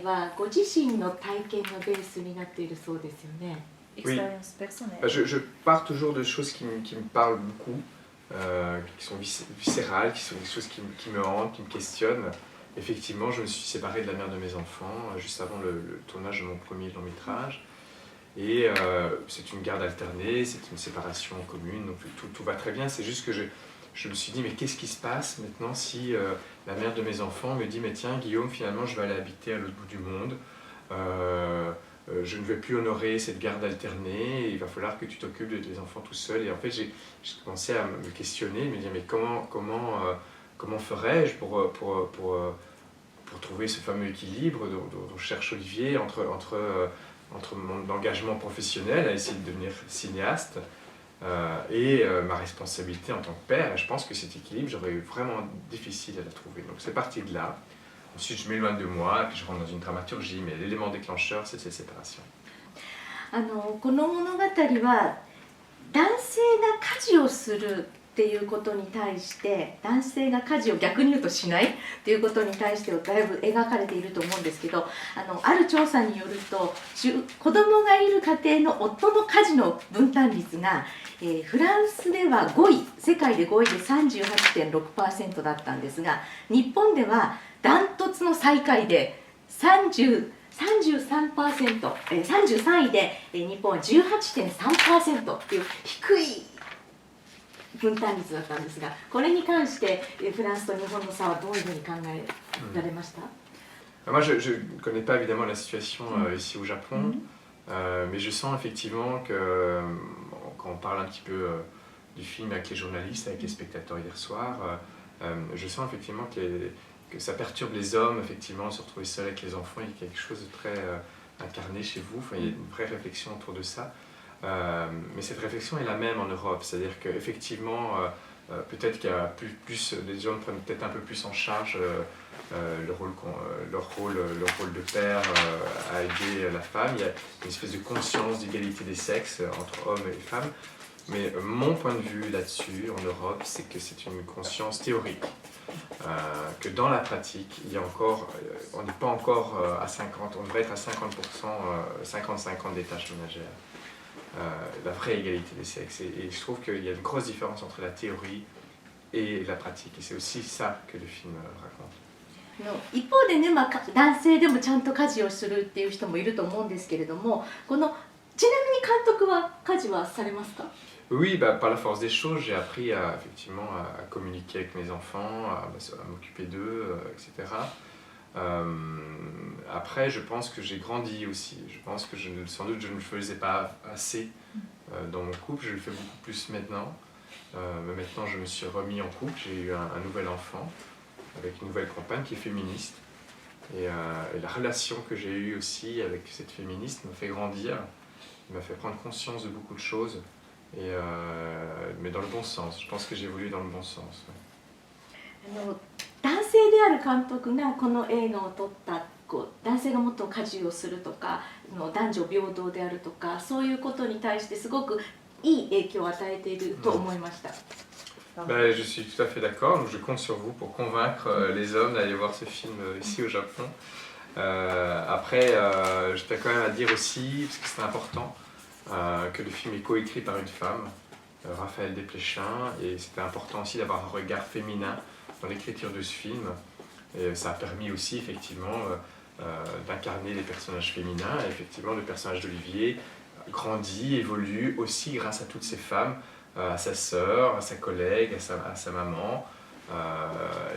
はご自身の体験がベースになっているそうですよね。Oui. Je pars toujours de choses qui me parlent beaucoup, qui sont viscérales, qui sont des choses qui me hantent, qui me questionnent. Effectivement, je me suis séparé de la mère de mes enfants juste avant le tournage de mon premier long métrage. Et c'est une garde alternée, c'est une séparation commune, donc tout va très bien. C'est juste que je me suis dit, mais qu'est-ce qui se passe maintenant si la mère de mes enfants me dit, mais tiens Guillaume, finalement je vais aller habiter à l'autre bout du monde, je ne vais plus honorer cette garde alternée, il va falloir que tu t'occupes de tes enfants tout seul. Et en fait j'ai commencé à me questionner, me dire, mais comment ferais-je pour trouver ce fameux équilibre dont cherche Olivier entre mon engagement professionnel à essayer de devenir cinéaste et ma responsabilité en tant que père. Et je pense que cet équilibre, j'aurais eu vraiment difficile à le trouver. Donc c'est parti de là. Ensuite, je m'éloigne de moi, et puis je rentre dans une dramaturgie, mais l'élément déclencheur, c'est cette séparation. この物語は男性が家事をするっていうことに対して、男性が家事を逆に言うとしないっていうことに対してだいぶ描かれていると思うんですけど、ある調査によると子供がいる家庭の夫の家事の分担率が、フランスでは5位、世界で5位で 38.6% だったんですが、日本ではダントツの最下位で33%、33位で日本は 18.3% っていう低い分担率だったんですが、これに関してフランスと日本の差はどういうふうに考えられました？ Moi, je ne connais pas évidemment la situation ici au Japon, mais je sens effectivement que quand on parle un petit peu du film avec les journalistes, avec les spectateurs hier soir, je sens effectivement que ça perturbe les hommes, effectivement, de se retrouver seul avec les enfants. Il y a quelque chose de très incarné chez vous, enfin, il y a une vraie réflexion autour de ça. Mais cette réflexion est la même en Europe, c'est-à-dire qu'effectivement, peut-être qu'il y a plus les hommes prennent peut-être un peu plus en charge leur rôle de père à aider la femme. Il y a une espèce de conscience d'égalité des sexes entre hommes et femmes. Mais mon point de vue là-dessus, en Europe, c'est que c'est une conscience théorique. Que dans la pratique, il y a encore, on n'est pas encore à 50, on devrait être à 50%, 50-50 des tâches ménagères. La vraie égalité des sexes. Et je trouve qu'il y a une grosse différence entre la théorie et la pratique. Et c'est aussi ça que le film raconte. 一方でね、男性でもちゃんと家事をするっていう人もいると思うんですけれども、ちなみに監督は家事はされますか？ Oui, par la force des choses, j'ai appris effectivement à communiquer avec mes enfants, à m'occuper d'eux, etc. Après, je pense que j'ai grandi aussi. Je pense que sans doute je ne le faisais pas assez dans mon couple. Je le fais beaucoup plus maintenant. Mais maintenant, je me suis remis en couple. J'ai eu un nouvel enfant avec une nouvelle compagne qui est féministe. Et la relation que j'ai eue aussi avec cette féministe m'a fait grandir, m'a fait prendre conscience de beaucoup de choses. Mais dans le bon sens. Je pense que j'ai évolué dans le bon sens. 男性である監督がこの映画を撮った男性がもっと家事をするとか男女平等であるとかそういうことに対してすごくいい影響を与えていると思いました。Je suis tout à fait d'accord. Donc je compte sur vous pour convaincre les hommes d'aller voir ce film ici au Japon. Après, je tiens quand même à dire aussi, parce que c'est important, que le film est coécrit par une femme, Raphaël Desplechin, et c'était important aussi d'avoir un regard féminin dans l'écriture de ce film. Et ça a permis aussi effectivement d'incarner les personnages féminins. Et effectivement, le personnage d'Olivier grandit, évolue aussi grâce à toutes ces femmes, à sa sœur, à sa collègue, à sa maman.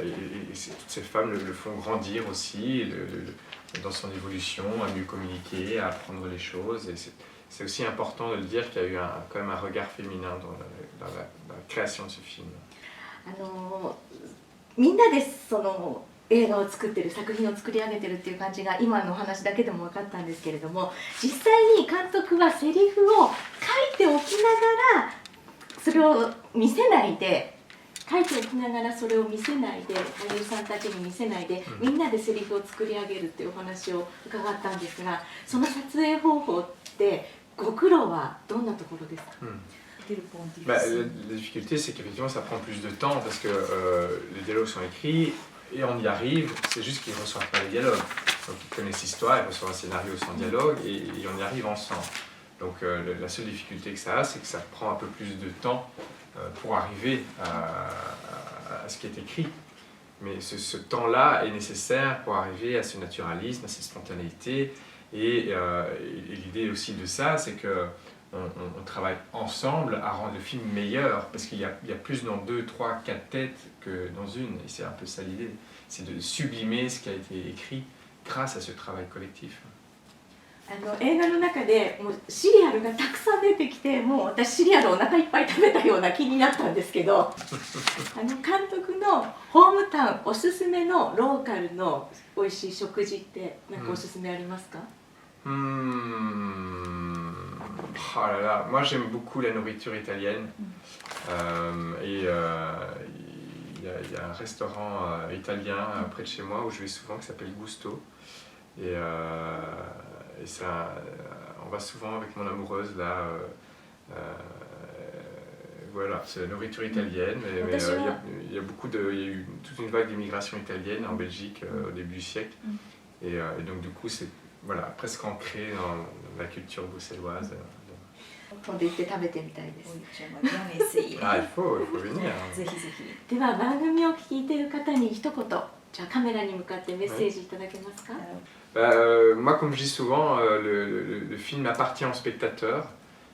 Et toutes ces femmes le font grandir aussi dans son évolution, à mieux communiquer, à apprendre les choses. Et c'est aussi important de le dire qu'il y a eu quand même un regard féminin dans la création de ce film. みんなで映画を作ってる作品を作り上げてるっていう感じが今のお話だけでも分かったんですけれども、実際に監督はセリフを書いておきながらそれを見せないで書いておきながらそれを見せないで俳優さんたちに見せないでみんなでセリフを作り上げるっていうお話を伺ったんですが、その撮影方法ってご苦労はどんなところですか？ La difficulté, c'est qu'effectivement, ça prend plus de temps parce que les dialogues sont écrits, et on y arrive, c'est juste qu'ils ne reçoivent pas les dialogues. Donc ils connaissent l'histoire, ils reçoivent un scénario sans dialogue et on y arrive ensemble. Donc la seule difficulté que ça a, c'est que ça prend un peu plus de temps pour arriver à ce qui est écrit. Mais ce temps-là est nécessaire pour arriver à ce naturalisme, à cette spontanéité. Et l'idée aussi de ça, c'est qu'on travaille ensemble à rendre le film meilleur, parce qu'il y a plus dans 2, 3, 4 têtes que dans une. Et c'est un peu ça l'idée, c'est de sublimer ce qui a été écrit grâce à ce travail collectif. 映画の中でもうシリアルがたくさん出てきて、もう私シリアルをお腹いっぱい食べたような気になったんですけど監督のホームタウンおすすめのローカルの美味しい食事って何かおすすめありますか？ Oh là là, moi j'aime beaucoup la nourriture italienne. Il y a un restaurant italien près de chez moi où je vais souvent qui s'appelle Gusto. Et ça, on va souvent avec mon amoureuse là. Voilà, c'est la nourriture italienne. Mais il y a eu toute une vague d'immigration italienne en Belgique au début du siècle. Et donc du coup c'est voilà, presque ancré dans la culture bruxelloise. 今度行って食べてみたいです。Ah, il faut venir. ぜひぜひ。では番組を聞いている方に一言、じゃあカメラに向かってメッセージいただけますか？ Moi, comme je dis souvent, le film appartient au spectateur,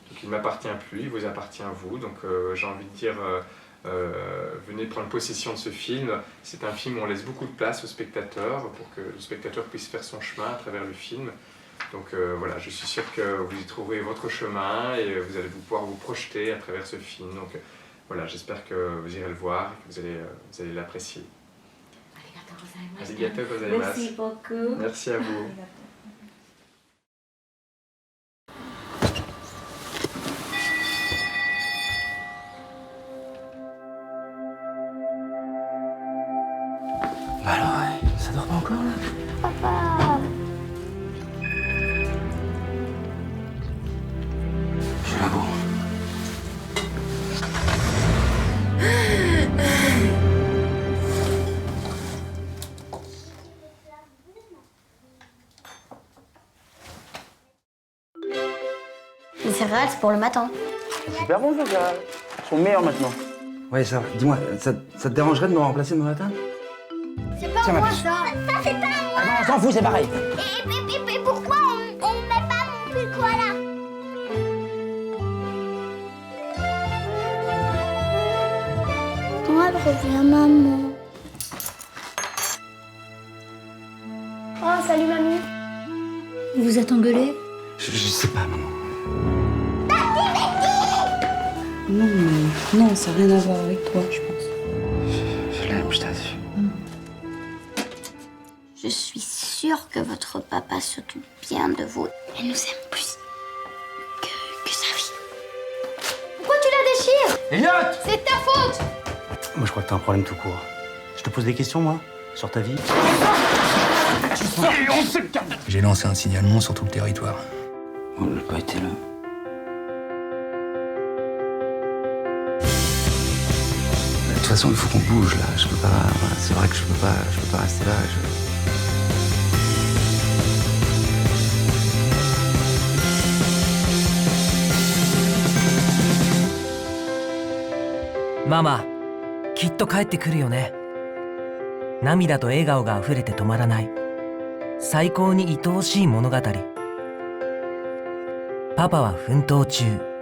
donc il ne m'appartient plus, il vous appartient à vous. Donc j'ai envie de dire, venez prendre possession de ce film. C'est un film où on laisse beaucoup de place au spectateur pour que le spectateur puisse faire son chemin à travers le film. Donc voilà, je suis sûr que vous y trouverez votre chemin et vous allez pouvoir vous projeter à travers ce film. Donc voilà, j'espère que vous irez le voir et que vous allez l'apprécier. Arigatou gozaimasu. Merci beaucoup. Merci à vous. Bah alors, ça dort pas encore là? Papa. Je suis là bon. Les céréales, c'est pour le matin. C'est super bon ça, céréales. Ils sont meilleurs maintenant. Ouais, ça va. Dis-moi, ça te dérangerait de me remplacer demain matin? C'est pas Tiens, ma moi puce. ça. Ça c'est pas moi. Ah non, on s'en fout, c'est pareil. Et pourquoi on met pas mon pull koala? Quand elle revient, maman? Oh, salut mamie. Vous vous êtes engueulé? Je sais pas, maman. Non, ça n'a rien à voir avec toi, je pense. Je l'aime, je t'assure. Je suis sûre que votre papa s'occupe bien de vous et nous aime plus que sa vie. Pourquoi tu la déchires? Elliot! C'est ta faute! Moi je crois que t'as un problème tout court. Je te pose des questions moi, sur ta vie. J'ai lancé un signalement sur tout le territoire. On n'a pas été là. De toute façon, il faut qu'on bouge là. Je peux pas. C'est vrai que je peux pas rester là. Maman, きっと帰ってくるよね。涙と笑顔が溢れて止まらない。最高に愛おしい物語。パパは奮闘中。